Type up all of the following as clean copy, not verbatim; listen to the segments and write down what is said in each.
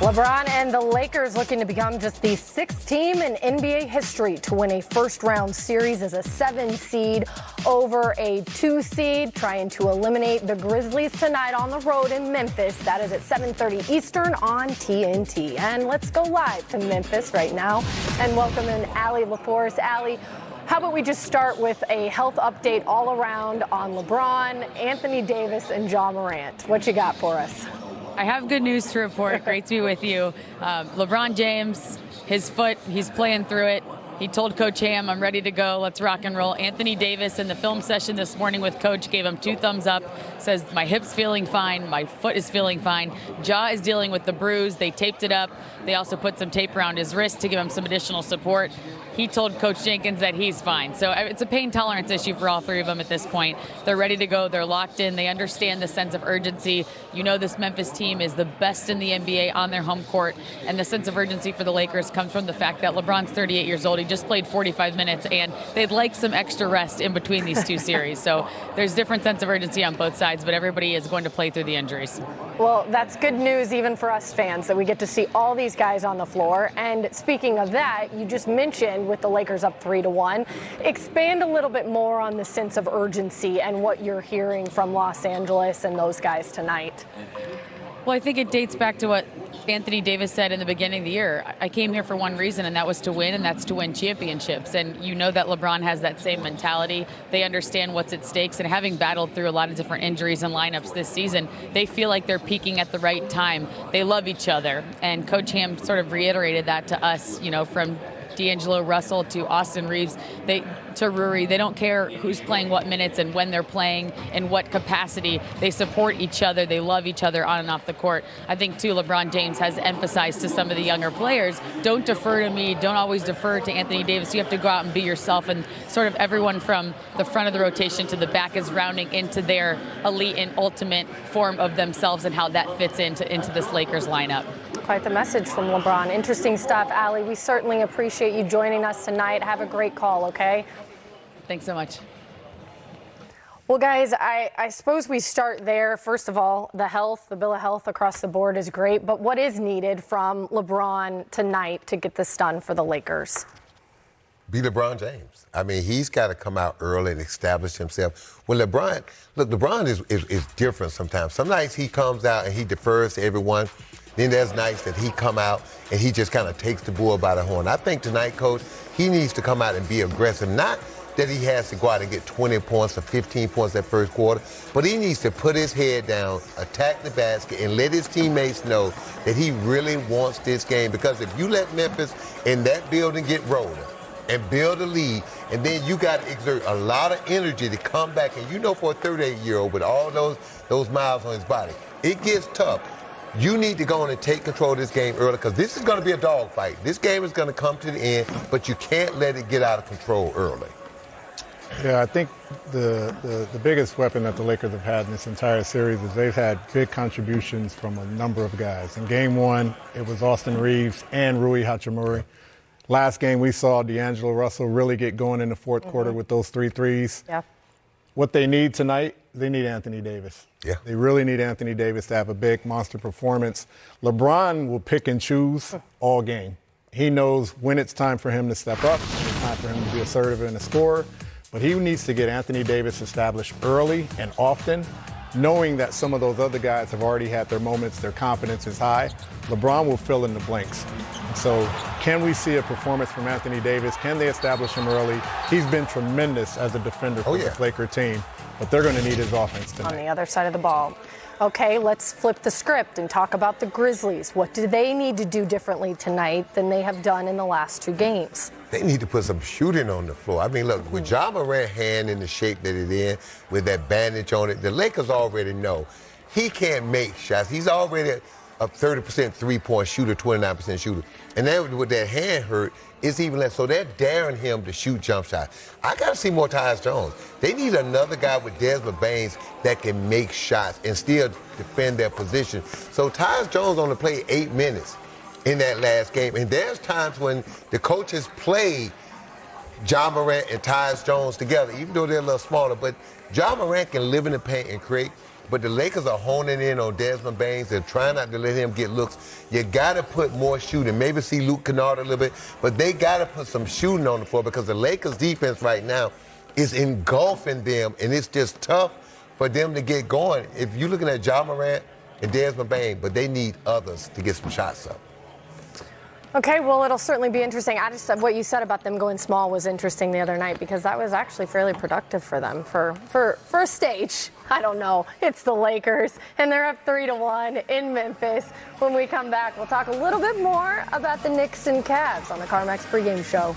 LeBron and the Lakers looking to become just the sixth team in NBA history to win a first-round series as a 7 seed over a 2 seed, trying to eliminate the Grizzlies tonight on the road in Memphis. That is at 7:30 Eastern on TNT. And let's go live to Memphis right now and welcome in Allie LaForest. Allie, how about we just start with a health update all around on LeBron, Anthony Davis, and Ja Morant. What you got for us? I have good news to report. Great to be with you. LeBron James, his foot, he's playing through it. He told Coach Ham, I'm ready to go. Let's rock and roll. Anthony Davis in the film session this morning with Coach gave him 2 thumbs up. Says, my hip's feeling fine. My foot is feeling fine. Ja is dealing with the bruise. They taped it up. They also put some tape around his wrist to give him some additional support. He told Coach Jenkins that he's fine. So it's a pain tolerance issue for all 3 of them at this point. They're ready to go. They're locked in. They understand the sense of urgency. You know this Memphis team is the best in the NBA on their home court. And the sense of urgency for the Lakers comes from the fact that LeBron's 38 years old. He just played 45 minutes, and they'd like some extra rest in between these 2 series. So there's different sense of urgency on both sides, but everybody is going to play through the injuries. Well, that's good news even for us fans that we get to see all these guys on the floor. And speaking of that, you just mentioned with the Lakers up 3-1. Expand a little bit more on the sense of urgency and what you're hearing from Los Angeles and those guys tonight. Well, I think it dates back to what Anthony Davis said in the beginning of the year. I came here for one reason, and that was to win, and that's to win championships. And you know that LeBron has that same mentality. They understand what's at stakes, and having battled through a lot of different injuries and lineups this season, they feel like they're peaking at the right time. They love each other, and Coach Ham sort of reiterated that to us, you know, from D'Angelo Russell to Austin Reeves, to Rui. They don't care who's playing what minutes and when they're playing, in what capacity. They support each other. They love each other on and off the court. I think, too, LeBron James has emphasized to some of the younger players, don't defer to me. Don't always defer to Anthony Davis. You have to go out and be yourself. And sort of everyone from the front of the rotation to the back is rounding into their elite and ultimate form of themselves and how that fits into this Lakers lineup. Quite the message from LeBron. Interesting stuff, Allie. We certainly appreciate you joining us tonight. Have a great call, okay? Thanks so much. Well, guys, I suppose we start there. First of all, the bill of health across the board is great, but what is needed from LeBron tonight to get this done for the Lakers? Be LeBron James. I mean, he's got to come out early and establish himself. When LeBron is different sometimes. Some nights he comes out and he defers to everyone. Then there's nights that he come out and he just kind of takes the bull by the horn. I think tonight, Coach, he needs to come out and be aggressive. Not that he has to go out and get 20 points or 15 points that first quarter, but he needs to put his head down, attack the basket, and let his teammates know that he really wants this game. Because if you let Memphis in that building get rolling and build a lead, and then you got to exert a lot of energy to come back, and you know for a 38-year-old with all those miles on his body, it gets tough. You need to go on and take control of this game early because this is going to be a dogfight. This game is going to come to the end, but you can't let it get out of control early. Yeah, I think the biggest weapon that the Lakers have had in this entire series is they've had big contributions from a number of guys. In Game 1, it was Austin Reeves and Rui Hachimura. Last game, we saw D'Angelo Russell really get going in the fourth quarter with those 3 threes. Yeah. What they need tonight, they need Anthony Davis. Yeah. They really need Anthony Davis to have a big monster performance. LeBron will pick and choose all game. He knows when it's time for him to step up, when it's time for him to be assertive and a scorer. But he needs to get Anthony Davis established early and often, knowing that some of those other guys have already had their moments, their confidence is high. LeBron will fill in the blanks. So can we see a performance from Anthony Davis? Can they establish him early? He's been tremendous as a defender for this Laker team, but they're going to need his offense tonight. On the other side of the ball. Okay, let's flip the script and talk about the Grizzlies. What do they need to do differently tonight than they have done in the last 2 games? They need to put some shooting on the floor. I mean, look, with Ja Morant hand in the shape that it's in, with that bandage on it, the Lakers already know he can't make shots. He's already a 30% three-point shooter, 29% shooter. And then with that hand hurt, it's even less. So they're daring him to shoot jump shots. I got to see more Tyus Jones. They need another guy with Desmond Baines that can make shots and still defend their position. So Tyus Jones only played 8 minutes in that last game. And there's times when the coaches play Ja Morant and Tyus Jones together, even though they're a little smaller. But Ja Morant can live in the paint and create. but the Lakers are honing in on Desmond Bain. They're trying not to let him get looks. You got to put more shooting. Maybe see Luke Kennard a little bit, but they got to put some shooting on the floor because the Lakers defense right now is engulfing them, and it's just tough for them to get going. If you're looking at Ja Morant and Desmond Bain, but they need others to get some shots up. Okay, well, it'll certainly be interesting. What you said about them going small was interesting the other night because that was actually fairly productive for them for a stage. I don't know. It's the Lakers, and they're up 3-1 in Memphis. When we come back, we'll talk a little bit more about the Knicks and Cavs on the CarMax pregame show.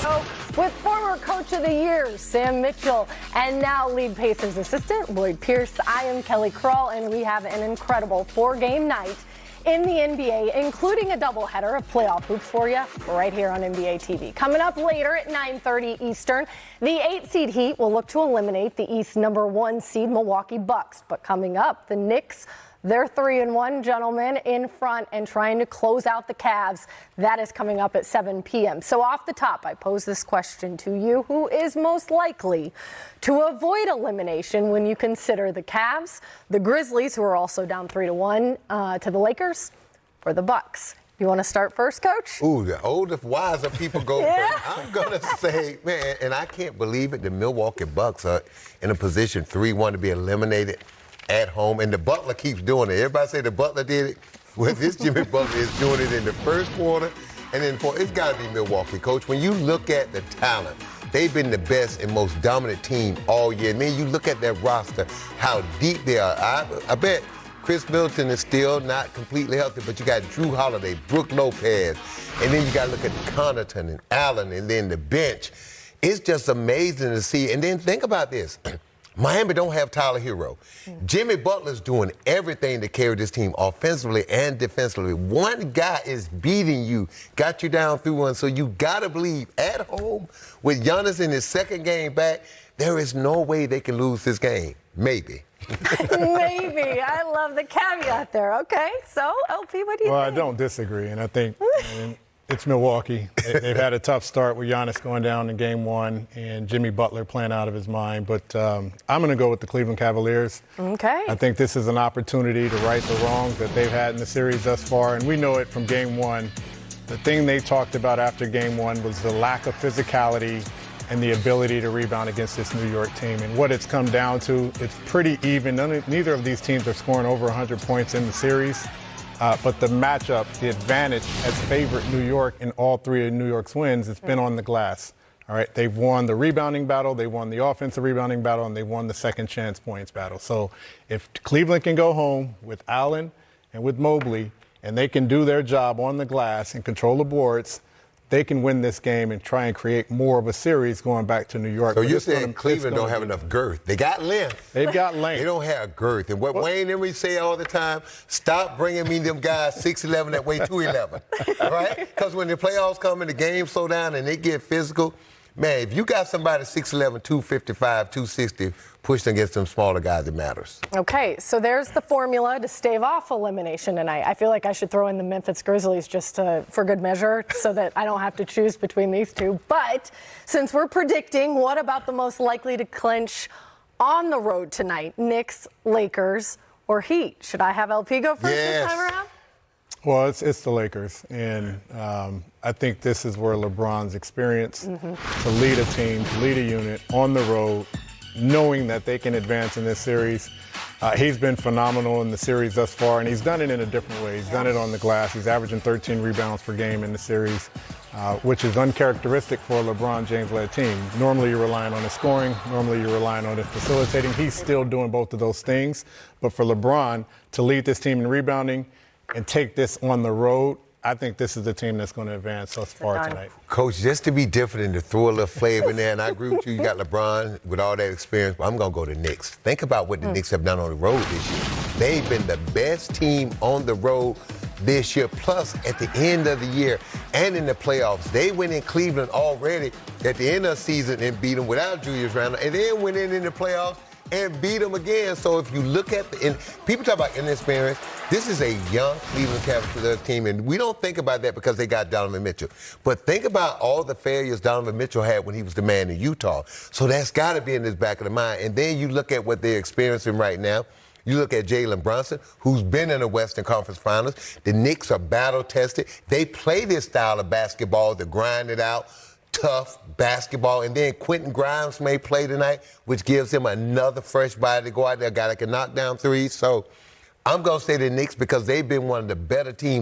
So, with former Coach of the Year, Sam Mitchell, and now lead Pacers assistant, Lloyd Pierce, I am Kelly Krull, and we have an incredible 4-game night in the NBA, including a doubleheader of playoff hoops for you right here on NBA TV. Coming up later at 9:30 Eastern, the 8-seed Heat will look to eliminate the East number 1 seed Milwaukee Bucks. But coming up, the Knicks, they're 3-1, gentlemen, in front and trying to close out the Cavs. That is coming up at 7 p.m. So off the top, I pose this question to you. Who is most likely to avoid elimination when you consider the Cavs, the Grizzlies, who are also down 3-1 to the Lakers, or the Bucks? You want to start first, Coach? Ooh, the older, wiser people go first. I'm going to say, man, and I can't believe it, the Milwaukee Bucks are in a position 3-1 to be eliminated at home, and the Butler keeps doing it. Everybody say the Butler did it. Well, this Jimmy Butler is doing it in the first quarter, and then it's got to be Milwaukee, Coach. When you look at the talent, they've been the best and most dominant team all year. And then you look at their roster, how deep they are. I bet Chris Middleton is still not completely healthy, but you got Drew Holiday, Brook Lopez, and then you got to look at Connaughton and Allen, and then the bench. It's just amazing to see. And then think about this. Miami don't have Tyler Hero. Jimmy Butler's doing everything to carry this team offensively and defensively. One guy is beating you, got you down through one, so you got to believe at home with Giannis in his second game back, there is no way they can lose this game. Maybe. Maybe. I love the caveat there. Okay, so, LP, what do you think? Well, I don't disagree, and I think it's Milwaukee. They've had a tough start with Giannis going down in Game 1 and Jimmy Butler playing out of his mind. But I'm going to go with the Cleveland Cavaliers. Okay. I think this is an opportunity to right the wrongs that they've had in the series thus far. And we know it from Game 1. The thing they talked about after Game 1 was the lack of physicality and the ability to rebound against this New York team. And what it's come down to, it's pretty even. Neither of these teams are scoring over 100 points in the series. But the matchup, the advantage has favored New York in all 3 of New York's wins. It's been on the glass. All right, they've won the rebounding battle, they won the offensive rebounding battle, and they won the second chance points battle. So if Cleveland can go home with Allen and with Mobley, and they can do their job on the glass and control the boards, they can win this game and try and create more of a series going back to New York. So you're saying Cleveland don't have enough girth. They got length. They've got length. They don't have girth. And what Wayne and we say all the time, stop bringing me them guys 6'11" that weigh 211, right? Because when the playoffs come and the games slow down and they get physical, man, if you got somebody 6'11", 255, 260 pushed against them smaller guys, it matters. Okay, so there's the formula to stave off elimination tonight. I feel like I should throw in the Memphis Grizzlies just for good measure so that I don't have to choose between these two. But since we're predicting, what about the most likely to clinch on the road tonight? Knicks, Lakers, or Heat? Should I have LP go first this time around? Well, it's the Lakers, and I think this is where LeBron's experience to lead a team, to lead a unit on the road, knowing that they can advance in this series. He's been phenomenal in the series thus far, and he's done it in a different way. He's done it on the glass. He's averaging 13 rebounds per game in the series, which is uncharacteristic for a LeBron James-led team. Normally you're relying on his scoring. Normally you're relying on his facilitating. He's still doing both of those things. But for LeBron to lead this team in rebounding and take this on the road, I think this is the team that's going to advance thus far tonight. Coach, just to be different and to throw a little flavor in there, and I agree with you, you got LeBron with all that experience, but I'm going to go to the Knicks. Think about what the Knicks have done on the road this year. They've been the best team on the road this year, plus at the end of the year and in the playoffs. They went in Cleveland already at the end of the season and beat them without Julius Randle, and then went in the playoffs and beat them again. So if you look at and people talk about inexperience, this is a young Cleveland Cavaliers team, and we don't think about that because they got Donovan Mitchell. But think about all the failures Donovan Mitchell had when he was the man in Utah. So that's got to be in his back of the mind. And then you look at what they're experiencing right now. You look at Jalen Brunson, who's been in the Western Conference Finals. The Knicks are battle-tested. They play this style of basketball to grind it out, tough basketball. And then Quentin Grimes may play tonight, which gives him another fresh body to go out there, a guy that can knock down threes. So I'm going to say the Knicks because they've been one of the better teams